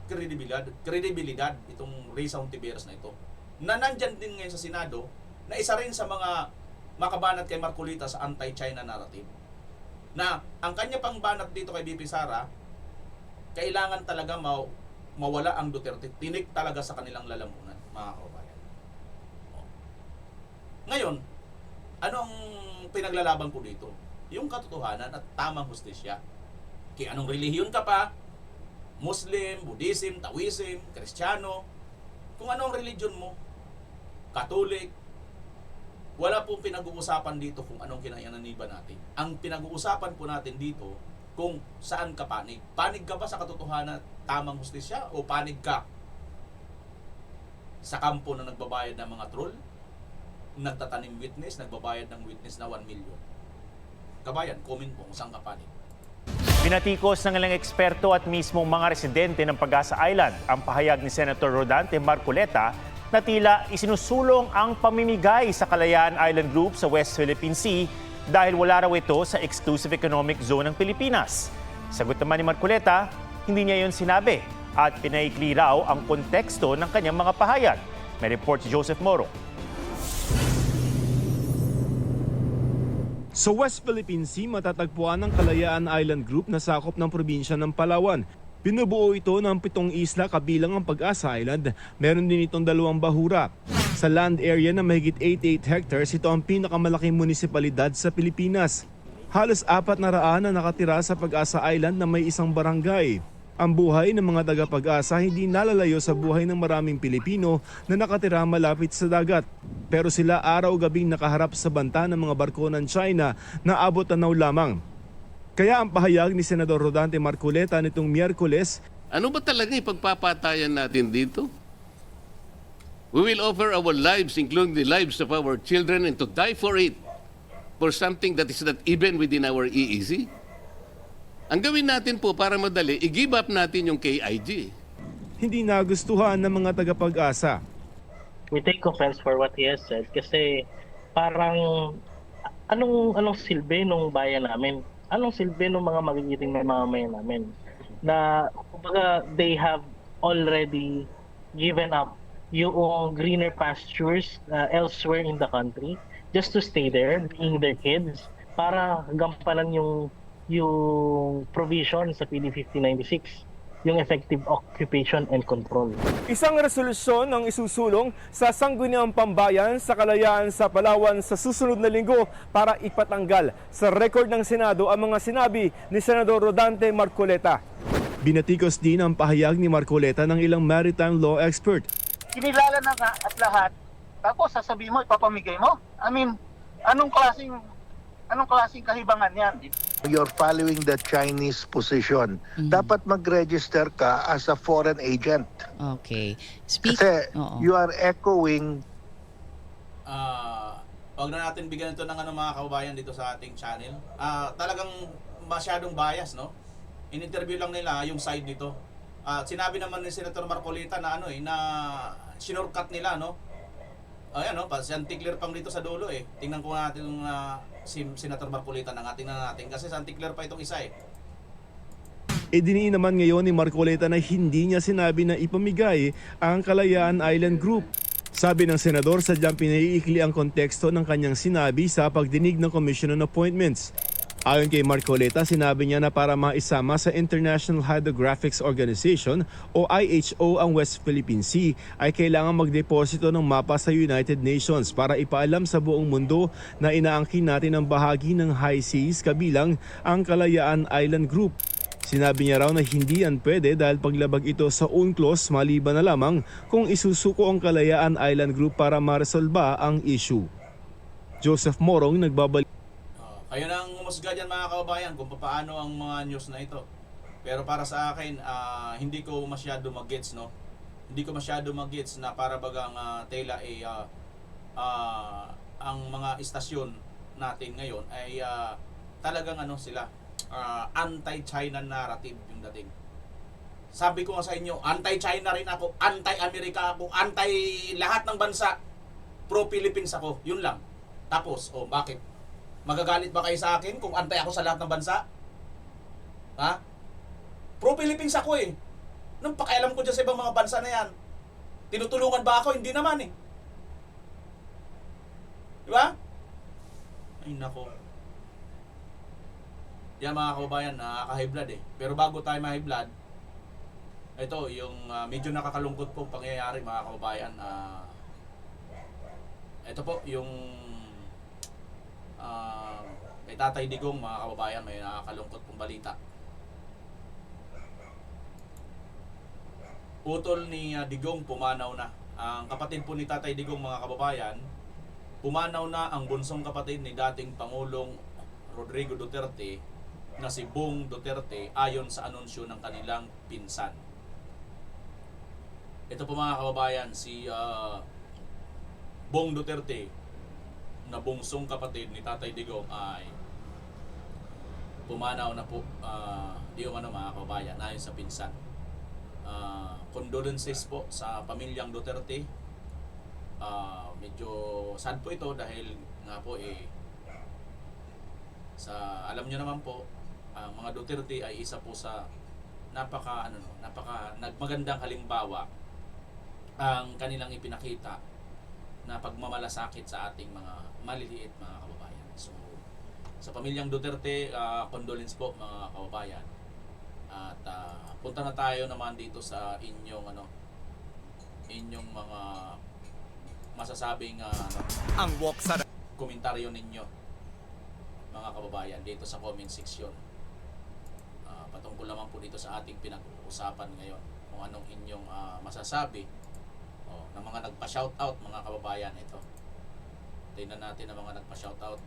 kredibilidad itong Risa Hontiveros na ito. Na nandyan din ngayon sa Senado na isa rin sa mga makabanat kay Marcolita sa anti-China narrative. Na ang kanya pang banat dito kay BP Sara, kailangan talaga mawala ang Duterte. Tinik talaga sa kanilang lalamunan, mga kababayan. Ngayon, ano ang pinaglalaban ko dito? Yung katotohanan at tamang hustisya. Kaya anong relihiyon ka pa, Muslim, Buddhism, Taoism, Kristiyano, kung anong religion mo, Katolik, wala pong pinag-uusapan dito kung anong kinayananiba natin. Ang pinag-uusapan po natin dito kung saan ka panig. Panig ka ba sa katotohanan at tamang hustisya o panig ka sa kampo na nagbabayad ng mga troll, nagtatanim witness, nagbabayad ng witness na 1 million? Kabayan, comment po kung saan ka panig. Pinatikos ng ilang eksperto at mismong mga residente ng Pag-asa Island ang pahayag ni Senator Rodante Marcoleta na tila isinusulong ang pamimigay sa Kalayaan Island Group sa West Philippine Sea dahil wala raw ito sa Exclusive Economic Zone ng Pilipinas. Sagot naman ni Marcoleta, hindi niya yun sinabi at pinaikli raw ang konteksto ng kanyang mga pahayag. May report si Joseph Moro. Sa West Philippine Sea, matatagpuan ang Kalayaan Island Group na sakop ng probinsya ng Palawan. Binubuo ito ng 7 isla kabilang ang Pag-asa Island. Meron din itong 2 bahura. Sa land area na mahigit 88 hectares, ito ang pinakamalaking munisipalidad sa Pilipinas. Halos 400 na nakatira sa Pag-asa Island na may isang barangay. Ang buhay ng mga taga-Pag-asa hindi nalalayo sa buhay ng maraming Pilipino na nakatira malapit sa dagat. Pero sila araw-gabing nakaharap sa banta ng mga barko ng China na abot tanaw lamang. Kaya ang pahayag ni Senador Rodante Marcoleta nitong Miyerkules, ano ba talaga ipagpapatayan natin dito? We will offer our lives, including the lives of our children, and to die for it, for something that is not even within our EEZ. Ang gawin natin po para madali, i-give up natin yung KIG. hindi nagustuhan ng mga taga-Pag-asa. We take offense for what he has said kasi parang anong silbi nung bayan namin? Anong silbi ng mga magigiting na mamamayan namin? Na kumbaga they have already given up yung greener pastures elsewhere in the country just to stay there, being their kids, para gampanan yung provision sa PD 5096, yung effective occupation and control. Isang resolusyon ang isusulong sa Sangguniang Pambayan sa Kalayaan sa Palawan sa susunod na linggo para ipatanggal sa record ng Senado ang mga sinabi ni Senador Rodante Marcoleta. Binatikos din ang pahayag ni Marcoleta ng ilang maritime law expert. Kinilala na nga at lahat, tapos sasabihin mo, ipapamigay mo? I mean, anong klaseng kahibangan yan? You're following the Chinese position. Dapat mag-register ka as a foreign agent. Okay. Kasi you are echoing. Huwag na natin bigyan ito ng mga kababayan dito sa ating channel. Talagang masyadong bias, no? In-interview lang nila yung side nito. Sinabi naman ni Senator Marcolita na na sinurkat nila, no? Ayan, no? Si Anticler pang dito sa dulo eh. Tingnan ko natin yung si Senator Marcolita na tingnan natin kasi sa Anticler pa itong isa eh. Idiniin naman ngayon ni Marcoleta na hindi niya sinabi na ipamigay ang Kalayaan Island Group. Sabi ng senador, sadyang pinaiikli ang konteksto ng kanyang sinabi sa pagdinig ng Commission on Appointments. Ayon kay Marcoleta, sinabi niya na para maisama sa International Hydrographics Organization o IHO ang West Philippine Sea ay kailangan magdeposito ng mapa sa United Nations para ipaalam sa buong mundo na inaangkin natin ang bahagi ng high seas kabilang ang Kalayaan Island Group. Sinabi niya raw na hindi yan pwede dahil paglabag ito sa UNCLOS maliban na lamang kung isusuko ang Kalayaan Island Group para maresolba ang issue. Joseph Morong nagbabalik. Kayo nang umusga dyan mga kababayan kung paano ang mga news na ito. Pero para sa akin, hindi ko masyado mag-gets, no? Hindi ko masyado mag-gets na para bagang tela ang mga istasyon natin ngayon ay talagang sila anti-China narrative yung dating. Sabi ko nga sa inyo, anti-China rin ako, anti-Amerika ako, anti lahat ng bansa. Pro-Philippines ako, yun lang. Tapos, bakit? Magagalit ba kayo sa akin kung anti ako sa lahat ng bansa? Ha? Pro-Philippines ako eh. Nung pakialam ko dyan sa ibang mga bansa na yan, tinutulungan ba ako? Hindi naman eh. Di ba? Ay nako. Yan mga kababayan, nakaka-high blood eh. Pero bago tayo ma-high blood, ito yung medyo nakakalungkot pong pangyayari mga kababayan. Ito po yung kay Tatay Digong mga kababayan, may nakakalungkot pong balita. Utol ni Digong pumanaw na. Ang kapatid po ni Tatay Digong mga kababayan, pumanaw na ang bunsong kapatid ni dating Pangulong Rodrigo Duterte na si Bong Duterte ayon sa anunsyo ng kanilang pinsan. Ito po mga kababayan, si Bong Duterte na bunsong kapatid ni Tatay Digong ay pumanaw na po di umano mga kababayan ayon sa pinsan. Condolences po sa pamilyang Duterte. Medyo sad po ito dahil nga po sa alam niyo naman po ang mga Duterte ay isa po sa napaka nagmagandang halimbawa ang kanilang ipinakita na pagmamalasakit sa ating mga maliliit mga kababayan. So sa pamilyang Duterte, condolence po mga kababayan. At punta na tayo naman dito sa inyong inyong mga masasabing ang walk sa komentaryo ninyo mga kababayan dito sa comment section. Patungkol naman po dito sa ating pinag-uusapan ngayon kung anong inyong masasabi ng mga nagpa-shoutout mga kababayan. Ito, tingnan natin ang mga nagpa-shoutout.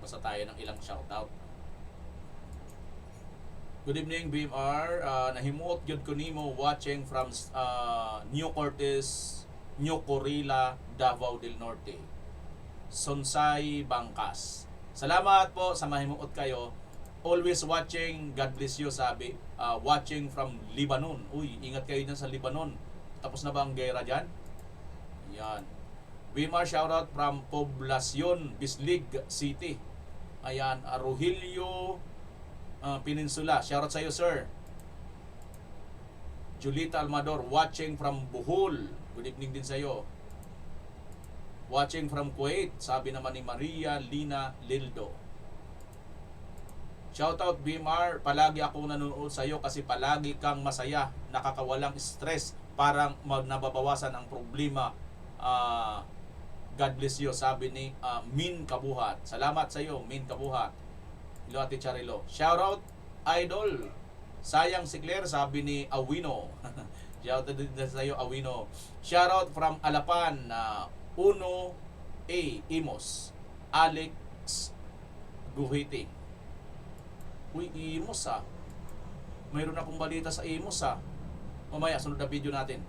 Basta tayo ng ilang shoutout. Good evening BMR, nahimuot gyud ko nimo watching from New Cortes, New Corila, Davao del Norte. Sonsay Bangkas. Salamat po sa mahimuot kayo. Always watching, God bless you, sabi. Watching from Lebanon. Uy, ingat kayo dyan sa Lebanon. Tapos na ba ang gera dyan? Yan. BMR shoutout from Poblacion, Bislig City. Ayan, Rogelio Peninsula. Shoutout sa iyo, sir. Julita Almador, watching from Bohol. Good evening din sa iyo. Watching from Kuwait, sabi naman ni Maria Lina Lildo. Shoutout BMR, palagi akong nanonood sa iyo kasi palagi kang masaya, nakakawalang stress, parang nababawasan ang problema. God bless you, sabi ni Min Kabuhat. Salamat sa iyo, Min Kabuhat. Hello, Ate Charilo. Shoutout, Idol. Sayang si Claire, sabi ni Awino. Shoutout din sa iyo, Awino. Shoutout from Alapan, Uno A. Imos. Alex Guhiti. Uy, Imos mayroon akong balita sa Imos mamaya, sunod na video natin.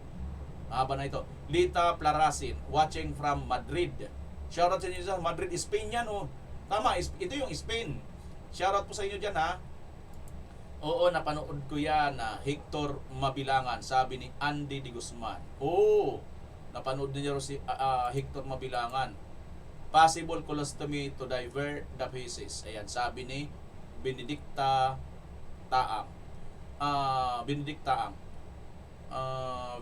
Haba na ito. Lita Plarasin, watching from Madrid. Shoutout sa inyo sa Madrid, Spain yan Tama, ito yung Spain. Shoutout po sa inyo dyan Oo, napanood ko yan Hector Mabilangan, sabi ni Andy Di Guzman. Napanood niyo si Hector Mabilangan. Possible colostomy to divert the feces. Ayan, sabi ni Benedicta Taang.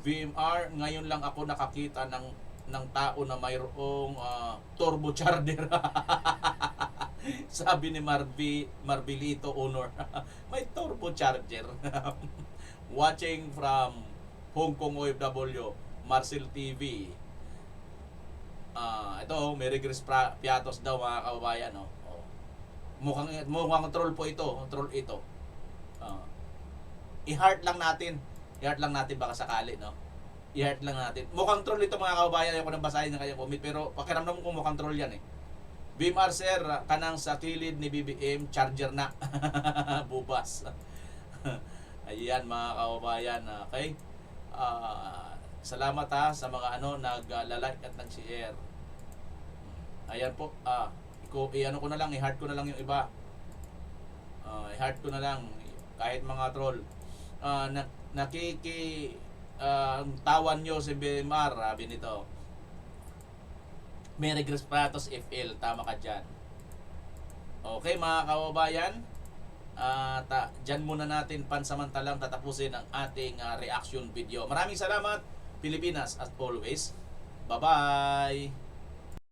VMR, ngayon lang ako nakakita ng tao na mayroong turbocharger. Sabi ni Marbilito Honor. May turbocharger. Watching from Hong Kong OFW, Marcel TV. Ito, Mary Grace Piatos daw mga kababayan. Mukhang troll po ito. Troll ito. I-heart lang natin. I-heart lang natin baka sakali, no? I-heart lang natin. Mukhang troll ito mga kababayan. Ayoko nang basahin ng kanyang comment. Pero pakiramdam ko mukhang troll yan eh. BMR sir, kanang sa kilid ni BBM, charger na. Bubas. Ayan mga kababayan. Okay? Salamat ha sa mga nag-like at nag-share. Ayan po. I-ano ko na lang, i-heart ko na lang yung iba. I-heart ko na lang kahit mga troll. Tawan nyo si BMR, sabi nito. Merry Christmas FL, tama ka dyan. Okay mga kababayan, dyan muna natin pansamantalang tatapusin ang ating reaction video. Maraming salamat Pilipinas as always. Bye-bye!